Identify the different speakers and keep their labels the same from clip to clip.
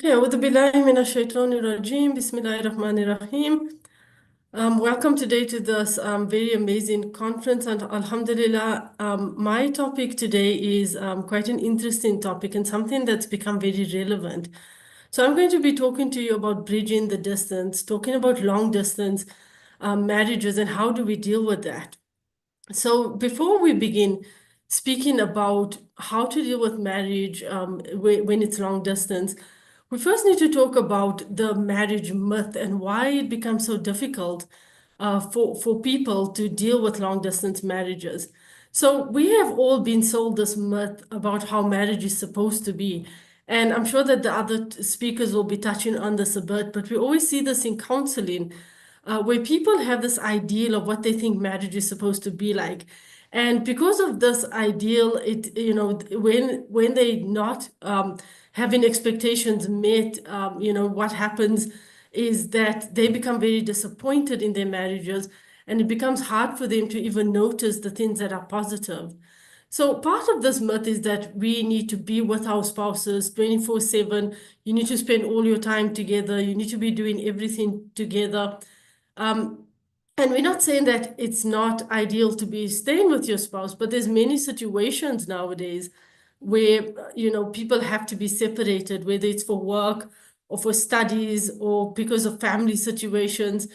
Speaker 1: Okay, 𝗭ذ بالله من الشيطان الرجيم. Bismillahir-Rahmanir-Rahim. Welcome today to this very amazing conference, and Alhamdulillah, my topic today is quite an interesting topic and something that's become very relevant. So I'm going to be talking to you about bridging the distance, talking about long distance marriages and how do we deal with that. So before we begin speaking about how to deal with marriage when it's long distance, we first need to talk about the marriage myth and why it becomes so difficult for people to deal with long distance marriages. So we have all been sold this myth about how marriage is supposed to be. And I'm sure that the other speakers will be touching on this a bit, but we always see this in counseling, where people have this ideal of what they think marriage is supposed to be like. And because of this ideal, when they not having expectations met, what happens is that they become very disappointed in their marriages, and it becomes hard for them to even notice the things that are positive. So part of this myth is that we need to be with our spouses 24/7. You need to spend all your time together. You need to be doing everything together. And we're not saying that it's not ideal to be staying with your spouse, but there's many situations nowadays where, people have to be separated, whether it's for work or for studies or because of family situations.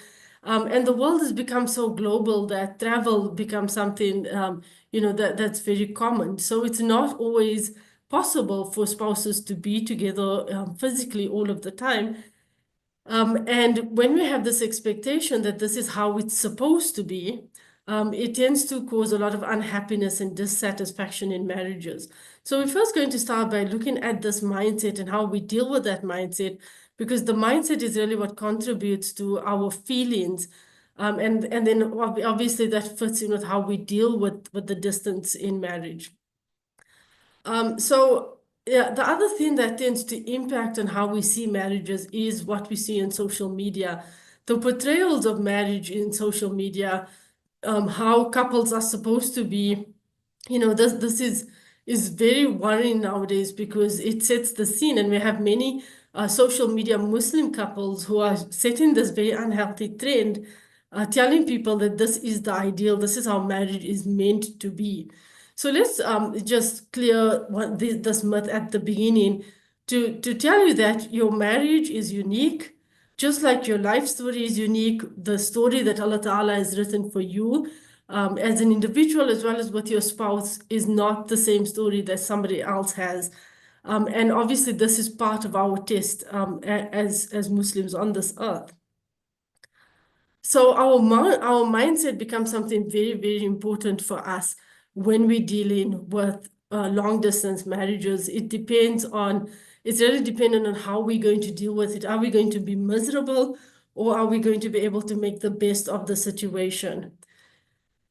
Speaker 1: And the world has become so global that travel becomes something, that's very common. So it's not always possible for spouses to be together physically all of the time. And when we have this expectation that this is how it's supposed to be, it tends to cause a lot of unhappiness and dissatisfaction in marriages. So we're first going to start by looking at this mindset and how we deal with that mindset, because the mindset is really what contributes to our feelings. And then obviously that fits in with how we deal with the distance in marriage. The other thing that tends to impact on how we see marriages is what we see in social media. The portrayals of marriage in social media, how couples are supposed to be, this is very worrying nowadays because it sets the scene, and we have many social media Muslim couples who are setting this very unhealthy trend, telling people that this is the ideal, this is how marriage is meant to be. So let's just clear this myth at the beginning to tell you that your marriage is unique, just like your life story is unique. The story that Allah Ta'ala has written for you as an individual as well as with your spouse is not the same story that somebody else has. And obviously this is part of our test as Muslims on this earth. So our mindset becomes something very, very important for us when we're dealing with long distance marriages. It's really dependent on how we're going to deal with it. Are we going to be miserable, or are we going to be able to make the best of the situation?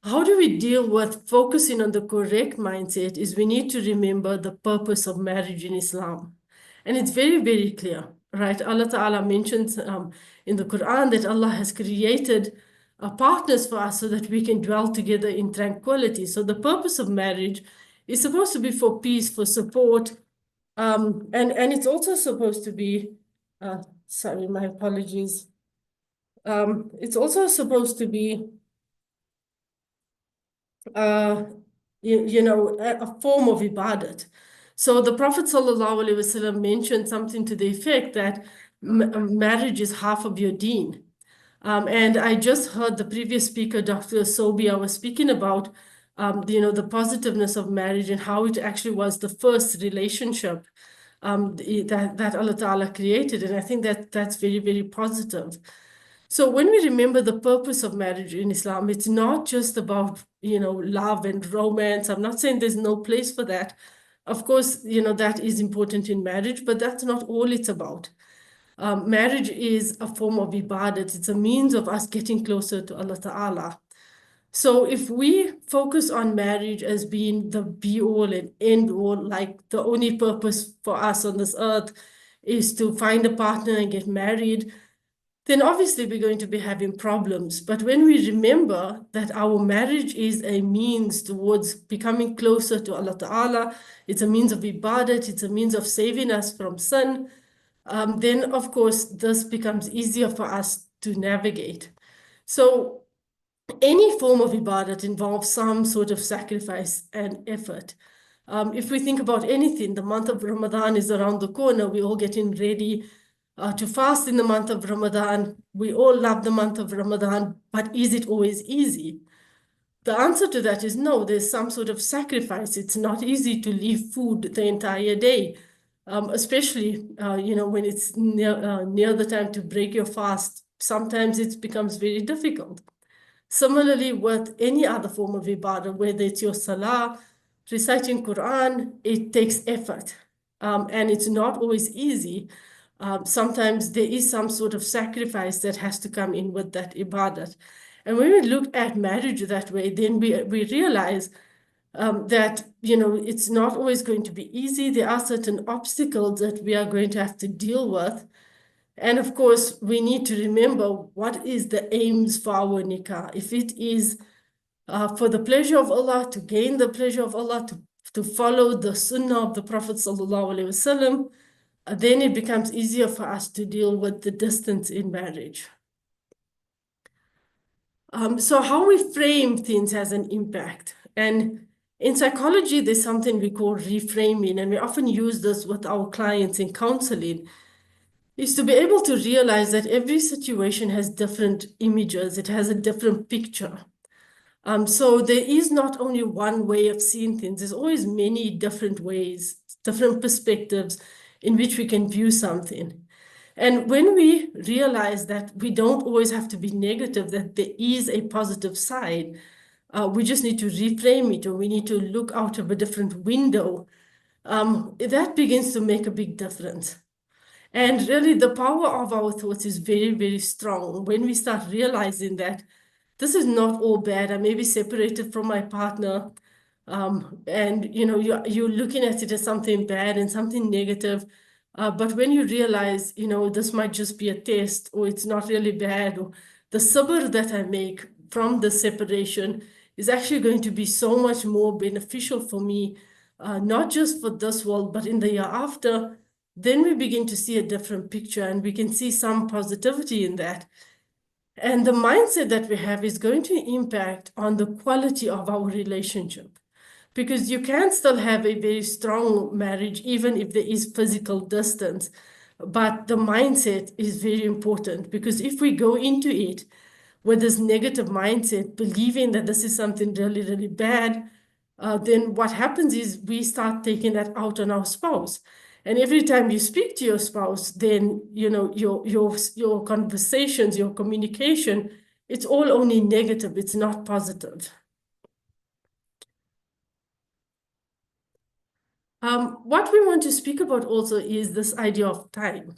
Speaker 1: How do we deal with focusing on the correct mindset is we need to remember the purpose of marriage in Islam. And it's very, very clear, right? Allah Ta'ala mentions in the Quran that Allah has created partners for us so that we can dwell together in tranquility. So the purpose of marriage is supposed to be for peace, for support, and it's also supposed to be, sorry, my apologies. It's also supposed to be a form of ibadat. So the Prophet ﷺ mentioned something to the effect that marriage is half of your deen. And I just heard the previous speaker, Dr. 𝗭𝗶𝗴𝗶, was speaking about the positiveness of marriage and how it actually was the first relationship that Allah Ta'ala created. And I think that's very, very positive. So when we remember the purpose of marriage in Islam, it's not just about, love and romance. I'm not saying there's no place for that. Of course, that is important in marriage, but that's not all it's about. Marriage is a form of ibadat. It's a means of us getting closer to Allah Ta'ala. So if we focus on marriage as being the be-all and end-all, like the only purpose for us on this earth is to find a partner and get married, then obviously we're going to be having problems. But when we remember that our marriage is a means towards becoming closer to Allah Ta'ala, it's a means of ibadat, it's a means of saving us from sin, then of course this becomes easier for us to navigate. So any form of ibadat involves some sort of sacrifice and effort. If we think about anything, the month of Ramadan is around the corner. We're all getting ready to fast in the month of Ramadan. We all love the month of Ramadan, but is it always easy? The answer to that is no, there's some sort of sacrifice. It's not easy to leave food the entire day, especially when it's near the time to break your fast. Sometimes it becomes very difficult. Similarly, with any other form of ibadah, whether it's your salah, reciting Quran, it takes effort, and it's not always easy. Sometimes there is some sort of sacrifice that has to come in with that ibadah. And when we look at marriage that way, then we realize that it's not always going to be easy. There are certain obstacles that we are going to have to deal with. And of course, we need to remember what is the aims for our nikah. If it is for the pleasure of Allah, to gain the pleasure of Allah, to follow the sunnah of the Prophet ﷺ, then it becomes easier for us to deal with the distance in marriage. So how we frame things has an impact. And in psychology, there's something we call reframing, and we often use this with our clients in counseling, is to be able to realize that every situation has different images, it has a different picture. So there is not only one way of seeing things, there's always many different ways, different perspectives in which we can view something. And when we realize that we don't always have to be negative, that there is a positive side, we just need to reframe it, or we need to look out of a different window, that begins to make a big difference. And really, the power of our thoughts is very, very strong. When we start realizing that this is not all bad, I may be separated from my partner, and you're looking at it as something bad and something negative. But when you realize, this might just be a test, or it's not really bad, or the sabr that I make from the separation is actually going to be so much more beneficial for me, not just for this world, but in the year after, then we begin to see a different picture, and we can see some positivity in that. And the mindset that we have is going to impact on the quality of our relationship. Because you can still have a very strong marriage, even if there is physical distance. But the mindset is very important, because if we go into it with this negative mindset, believing that this is something really, really bad, then what happens is we start taking that out on our spouse. And every time you speak to your spouse, then your conversations, your communication, it's all only negative, it's not positive. What we want to speak about also is this idea of time,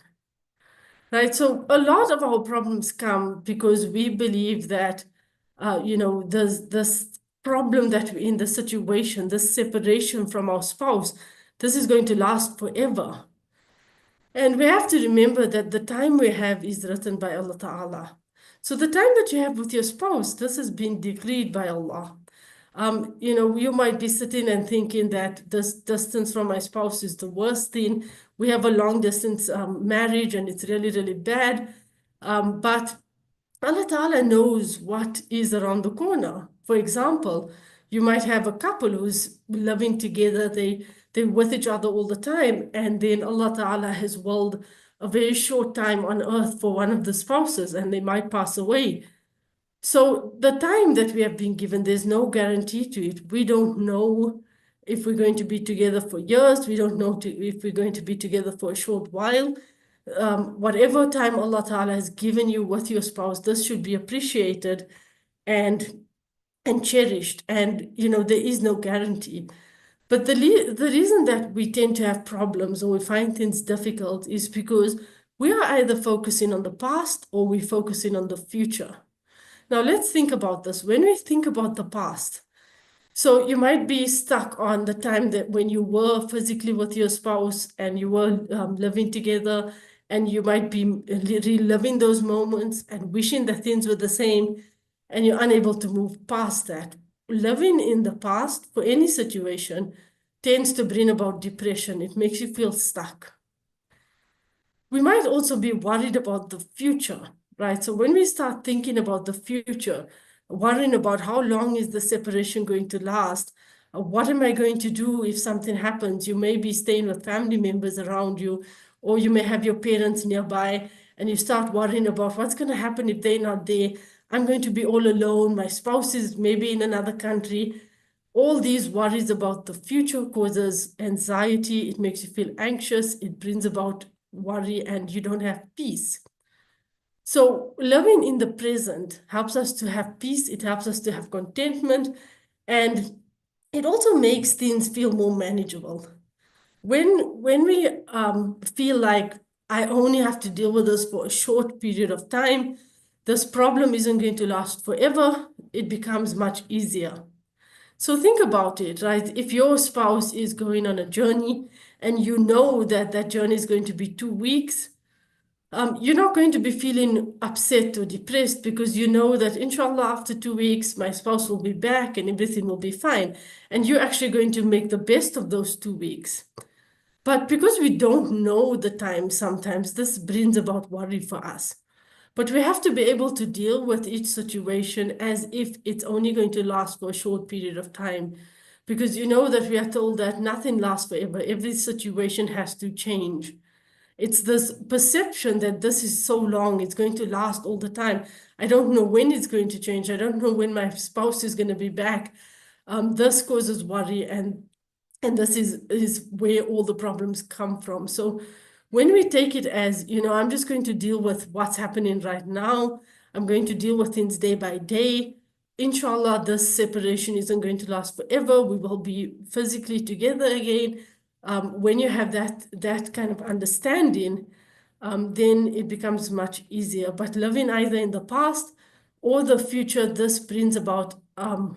Speaker 1: right? So a lot of our problems come because we believe that, there's this problem that we're in, the situation, this separation from our spouse, this is going to last forever. And we have to remember that the time we have is written by Allah Ta'ala. So the time that you have with your spouse, this has been decreed by Allah. You might be sitting and thinking that this distance from my spouse is the worst thing. We have a long distance marriage and it's really, really bad. But Allah Ta'ala knows what is around the corner. For example, you might have a couple who's living together, they're with each other all the time, and then Allah Ta'ala has willed a very short time on earth for one of the spouses, and they might pass away. So the time that we have been given, there's no guarantee to it. We don't know if we're going to be together for years. We don't know if we're going to be together for a short while. Whatever time Allah Ta'ala has given you with your spouse, this should be appreciated and cherished. And, there is no guarantee. But the reason that we tend to have problems or we find things difficult is because we are either focusing on the past or we're focusing on the future. Now, let's think about this. When we think about the past, so you might be stuck on the time that when you were physically with your spouse and you were living together, and you might be reliving those moments and wishing that things were the same, and you're unable to move past that. Living in the past for any situation tends to bring about depression. It makes you feel stuck. We might also be worried about the future, right? So when we start thinking about the future, worrying about how long is the separation going to last, what am I going to do if something happens? You may be staying with family members around you, or you may have your parents nearby, and you start worrying about what's going to happen if they're not there. I'm going to be all alone. My spouse is maybe in another country. All these worries about the future causes anxiety. It makes you feel anxious. It brings about worry, and you don't have peace. So living in the present helps us to have peace. It helps us to have contentment, and it also makes things feel more manageable. When we feel like I only have to deal with this for a short period of time, this problem isn't going to last forever, it becomes much easier. So think about it, right? If your spouse is going on a journey and you know that that journey is going to be 2 weeks, you're not going to be feeling upset or depressed because you know that inshallah after 2 weeks my spouse will be back and everything will be fine. And you're actually going to make the best of those 2 weeks. But because we don't know the time, sometimes this brings about worry for us. But we have to be able to deal with each situation as if it's only going to last for a short period of time. Because you know that we are told that nothing lasts forever. Every situation has to change. It's this perception that this is so long, it's going to last all the time. I don't know when it's going to change. I don't know when my spouse is going to be back. This causes worry, and this is where all the problems come from. So when we take it as, I'm just going to deal with what's happening right now, I'm going to deal with things day by day. Inshallah, this separation isn't going to last forever. We will be physically together again. When you have that kind of understanding, then it becomes much easier. But living either in the past or the future, this brings about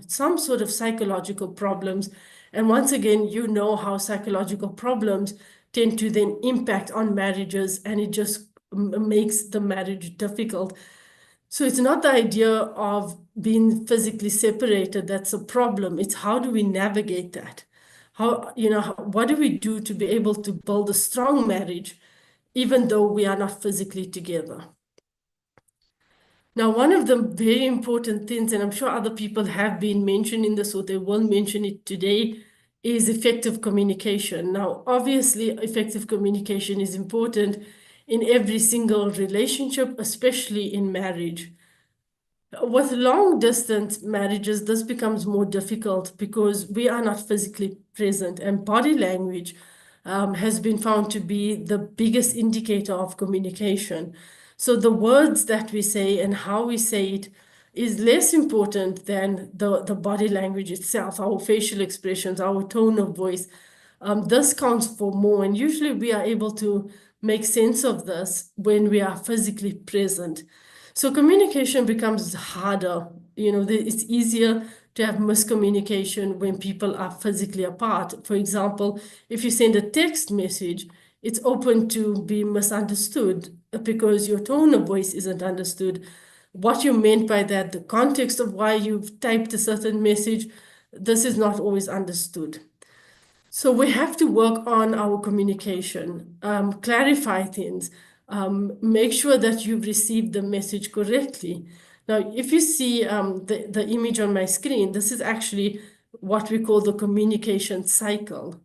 Speaker 1: some sort of psychological problems. And once again, you know how psychological problems tend to then impact on marriages, and it just makes the marriage difficult. So it's not the idea of being physically separated that's a problem. It's how do we navigate that? What do we do to be able to build a strong marriage, even though we are not physically together? Now, one of the very important things, and I'm sure other people have been mentioning this or they will mention it today, is effective communication. Now, obviously, effective communication is important in every single relationship, especially in marriage. With long distance marriages, this becomes more difficult because we are not physically present, and body language has been found to be the biggest indicator of communication. So the words that we say and how we say it is less important than the body language itself, our facial expressions, our tone of voice. This counts for more, and usually we are able to make sense of this when we are physically present. So communication becomes harder. It's easier to have miscommunication when people are physically apart. For example, if you send a text message, it's open to be misunderstood because your tone of voice isn't understood. What you meant by that, the context of why you've typed a certain message, this is not always understood. So we have to work on our communication, clarify things, make sure that you've received the message correctly. Now, if you see the image on my screen, this is actually what we call the communication cycle.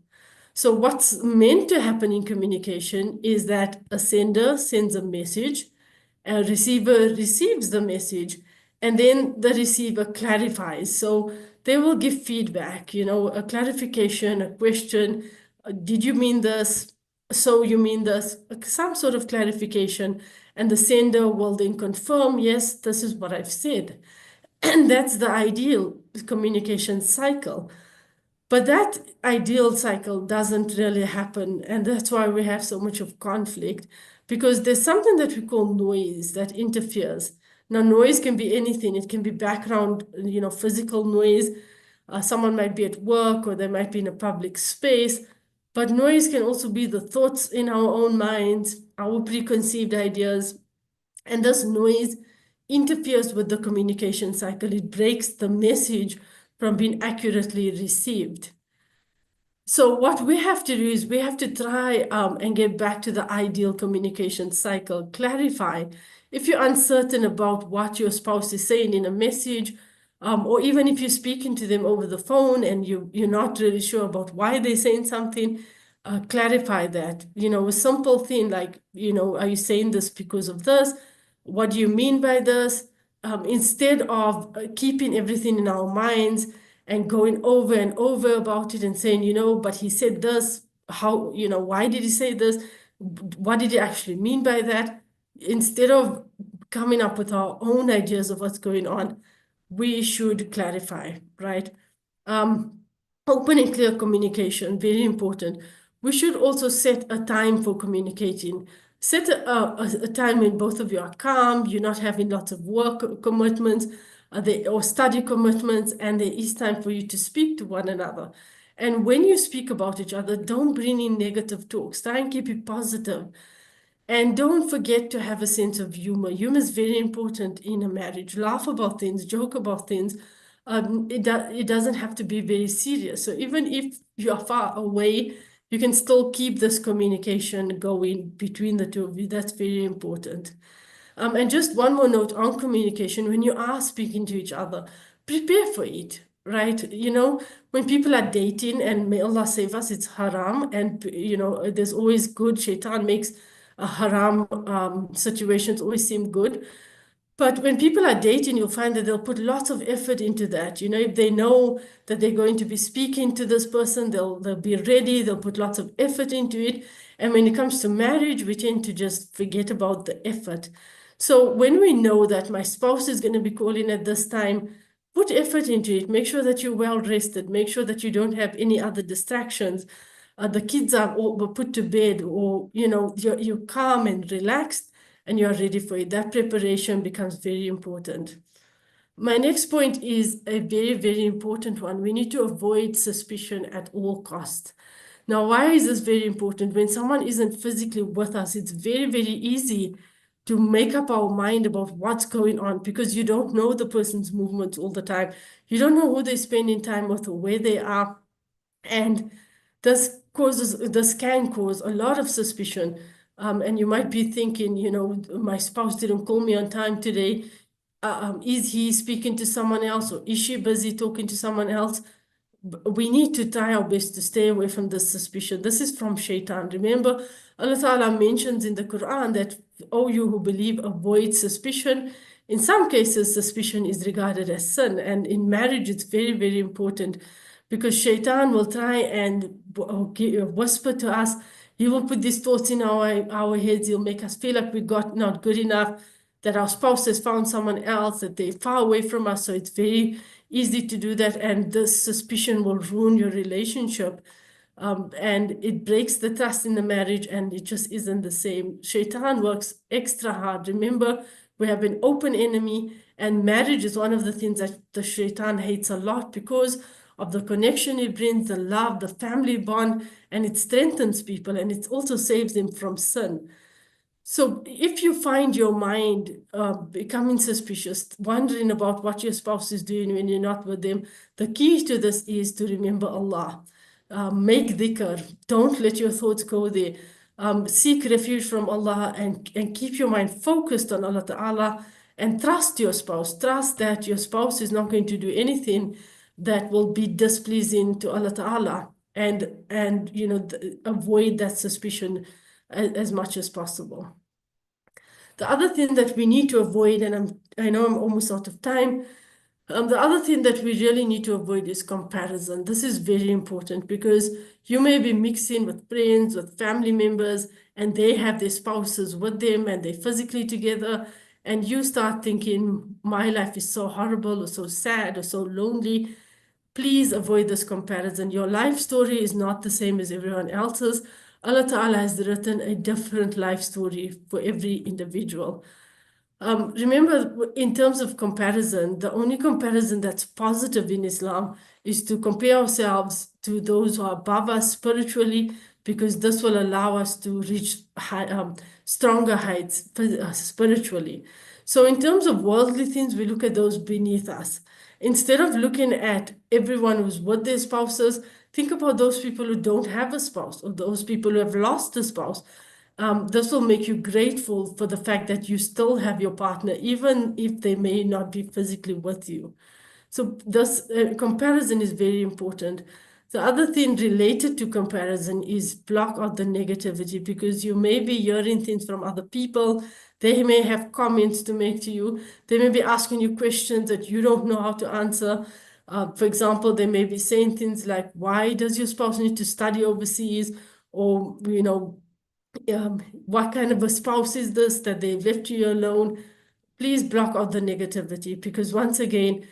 Speaker 1: So what's meant to happen in communication is that a sender sends a message, a receiver receives the message, and then the receiver clarifies. So they will give feedback, a clarification, a question. Did you mean this? So you mean this? Some sort of clarification. And the sender will then confirm, yes, this is what I've said. And that's the ideal communication cycle. But that ideal cycle doesn't really happen. And that's why we have so much of conflict, because there's something that we call noise that interferes. Now, noise can be anything. It can be background, physical noise. Someone might be at work or they might be in a public space. But noise can also be the thoughts in our own minds, our preconceived ideas. And this noise interferes with the communication cycle. It breaks the message from being accurately received. So what we have to do is we have to try and get back to the ideal communication cycle. Clarify. If you're uncertain about what your spouse is saying in a message, or even if you're speaking to them over the phone and you're not really sure about why they're saying something, clarify that. A simple thing like, are you saying this because of this? What do you mean by this? Instead of keeping everything in our minds and going over and over about it and saying, but he said this, how, why did he say this? What did he actually mean by that? Instead of coming up with our own ideas of what's going on, we should clarify, right? Open and clear communication, very important. We should also set a time for communicating. Set a time when both of you are calm, you're not having lots of work commitments or study commitments, and there is time for you to speak to one another. And when you speak about each other, don't bring in negative talks. Try and keep it positive. And don't forget to have a sense of humor. Humor is very important in a marriage. Laugh about things, joke about things. It doesn't have to be very serious. So even if you are far away, you can still keep this communication going between the two of you. That's very important. And just one more note on communication. When you are speaking to each other, prepare for it, right? When people are dating, and may Allah save us, it's haram. And, there's always good. Shaitan makes haram situations always seem good. But when people are dating, you'll find that they'll put lots of effort into that. If they know that they're going to be speaking to this person, they'll be ready, they'll put lots of effort into it. And when it comes to marriage, we tend to just forget about the effort. So when we know that my spouse is going to be calling at this time, put effort into it. Make sure that you're well rested. Make sure that you don't have any other distractions. The kids are all put to bed, or you're calm and relaxed, and you are ready for it. That preparation becomes very important. My next point is a very, very important one. We need to avoid suspicion at all costs. Now, why is this very important? When someone isn't physically with us, it's very, very easy to make up our mind about what's going on, because you don't know the person's movements all the time. You don't know who they're spending time with or where they are. And this can cause a lot of suspicion. And you might be thinking, my spouse didn't call me on time today. Is he speaking to someone else, or is she busy talking to someone else? We need to try our best to stay away from this suspicion. This is from Shaitan. Remember, Allah Ta'ala mentions in the Quran that, oh, you who believe, avoid suspicion. In some cases, suspicion is regarded as sin. And in marriage, it's very, very important, because Shaitan will try and whisper to us. He will put these thoughts in our heads. He'll make us feel like we got not good enough, that our spouse has found someone else, that they're far away from us. So it's very easy to do that. And this suspicion will ruin your relationship. And it breaks the trust in the marriage, and it just isn't the same. Shaitan works extra hard. Remember, we have an open enemy, and marriage is one of the things that the Shaitan hates a lot, because of the connection it brings, the love, the family bond, and it strengthens people, and it also saves them from sin. So if you find your mind becoming suspicious, wondering about what your spouse is doing when you're not with them, the key to this is to remember Allah. Make dhikr. Don't let your thoughts go there. Seek refuge from Allah, and keep your mind focused on Allah Ta'ala, and trust your spouse. Trust that your spouse is not going to do anything that will be displeasing to Allah Ta'ala, and avoid that suspicion as much as possible. The other thing that we need to avoid, and I know I'm almost out of time, the other thing that we really need to avoid is comparison. This is very important, because you may be mixing with friends, with family members, and they have their spouses with them, and they're physically together, and you start thinking, my life is so horrible, or so sad, or so lonely. Please avoid this comparison. Your life story is not the same as everyone else's. Allah Ta'ala has written a different life story for every individual. Remember, in terms of comparison, the only comparison that's positive in Islam is to compare ourselves to those who are above us spiritually, because this will allow us to reach stronger heights spiritually. So in terms of worldly things, we look at those beneath us. Instead of looking at everyone who's with their spouses, Think about those people who don't have a spouse, or those people who have lost a spouse. This will make you grateful for the fact that you still have your partner, even if they may not be physically with you. So this comparison is very important. The other thing related to comparison is block out the negativity, because you may be hearing things from other people. They may have comments to make to you. They may be asking you questions that you don't know how to answer. For example, they may be saying things like, why does your spouse need to study overseas? Or, what kind of a spouse is this that they've left you alone? Please block out the negativity, because once again,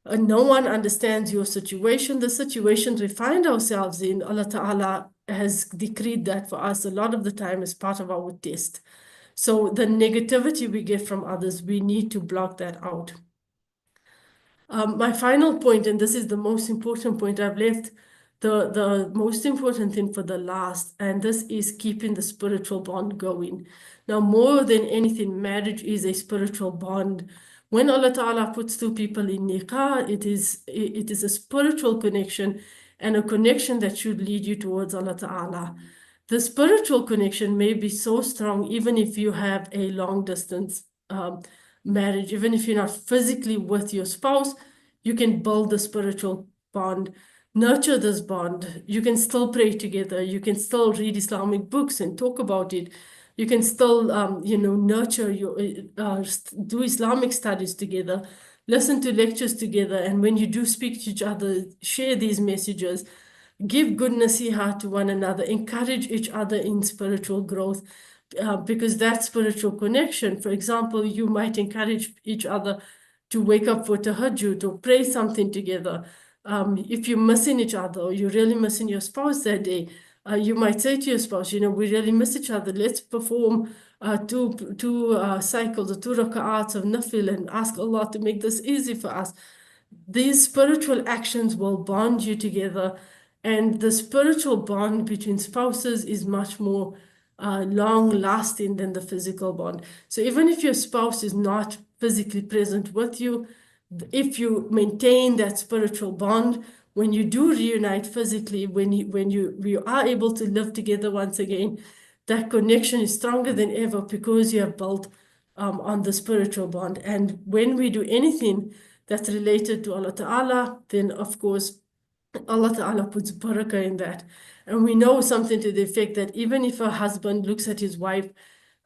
Speaker 1: no one understands your situation. The situation we find ourselves in, Allah Ta'ala has decreed that for us a lot of the time as part of our test. So the negativity we get from others, we need to block that out. My final point, and this is the most important point, I've left the most important thing for the last, and this is keeping the spiritual bond going. Now, more than anything, marriage is a spiritual bond. When Allah Ta'ala puts two people in nikah, it is a spiritual connection, and a connection that should lead you towards Allah Ta'ala. The spiritual connection may be so strong even if you have a long distance marriage. Even if you're not physically with your spouse, you can build the spiritual bond, nurture this bond. You can still pray together. You can still read Islamic books and talk about it. You can still, nurture your, do Islamic studies together, listen to lectures together. And when you do speak to each other, share these messages, give good nasiha to one another, encourage each other in spiritual growth. Because that spiritual connection, for example, you might encourage each other to wake up for tahajjud or pray something together. If you're missing each other, or you're really missing your spouse that day, you might say to your spouse, we really miss each other. Let's perform two cycles or 2 rak'ats of nafil and ask Allah to make this easy for us. These spiritual actions will bond you together, and the spiritual bond between spouses is much more long-lasting than the physical bond. So even if your spouse is not physically present with you, if you maintain that spiritual bond, when you do reunite physically, when you are able to live together once again, that connection is stronger than ever because you have built on the spiritual bond. And when we do anything that's related to Allah Ta'ala, then of course, Allah Ta'ala puts barakah in that. And we know something to the effect that even if a husband looks at his wife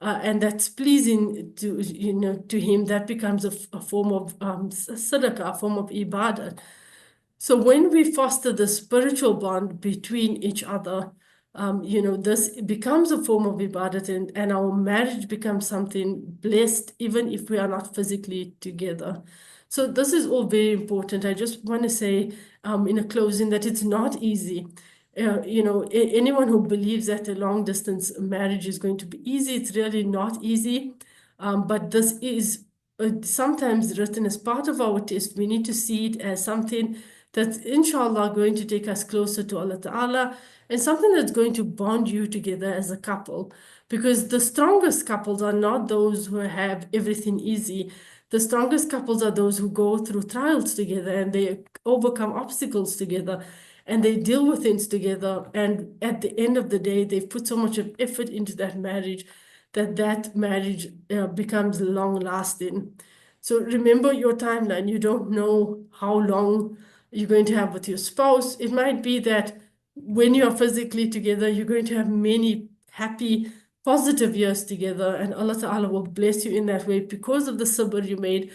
Speaker 1: and that's pleasing to him, that becomes a form of sadaqah, a form of ibadah. So when we foster the spiritual bond between each other, this becomes a form of ibadah, and our marriage becomes something blessed, even if we are not physically together. So this is all very important. I just want to say in a closing that it's not easy. Anyone who believes that a long distance marriage is going to be easy, it's really not easy. But this is sometimes written as part of our test. We need to see it as something that's inshallah going to take us closer to Allah Ta'ala, and something that's going to bond you together as a couple. Because the strongest couples are not those who have everything easy. The strongest couples are those who go through trials together, and they overcome obstacles together, and they deal with things together. And at the end of the day, they've put so much of effort into that marriage that marriage becomes long lasting. So remember your timeline. You don't know how long you're going to have with your spouse. It might be that when you are physically together, you're going to have many happy, positive years together, and Allah Ta'ala will bless you in that way because of the sabr you made,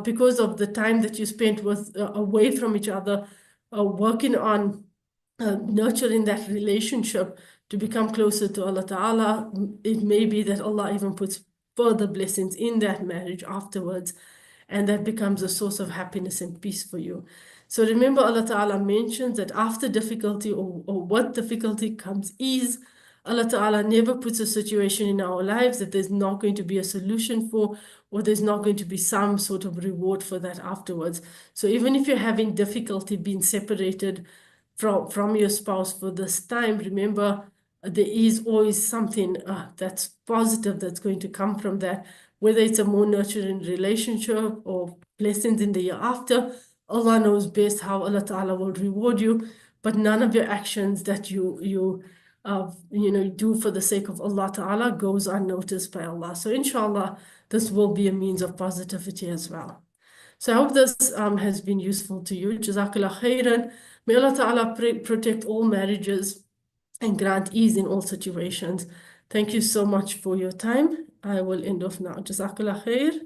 Speaker 1: because of the time that you spent with away from each other, working on nurturing that relationship to become closer to Allah Ta'ala. It may be that Allah even puts further blessings in that marriage afterwards, and that becomes a source of happiness and peace for you. So remember, Allah Ta'ala mentions that after difficulty or what difficulty comes ease. Allah Ta'ala never puts a situation in our lives that there's not going to be a solution for, or there's not going to be some sort of reward for that afterwards. So even if you're having difficulty being separated from your spouse for this time, remember there is always something that's positive that's going to come from that, whether it's a more nurturing relationship or blessings in the year after. Allah knows best how Allah Ta'ala will reward you. but none of your actions that you do for the sake of Allah Ta'ala goes unnoticed by Allah. So inshallah, this will be a means of positivity as well. So I hope this has been useful to you. Jazakallah khairan. May Allah Ta'ala protect all marriages and grant ease in all situations. Thank you so much for your time. I will end off now. Jazakallah khair.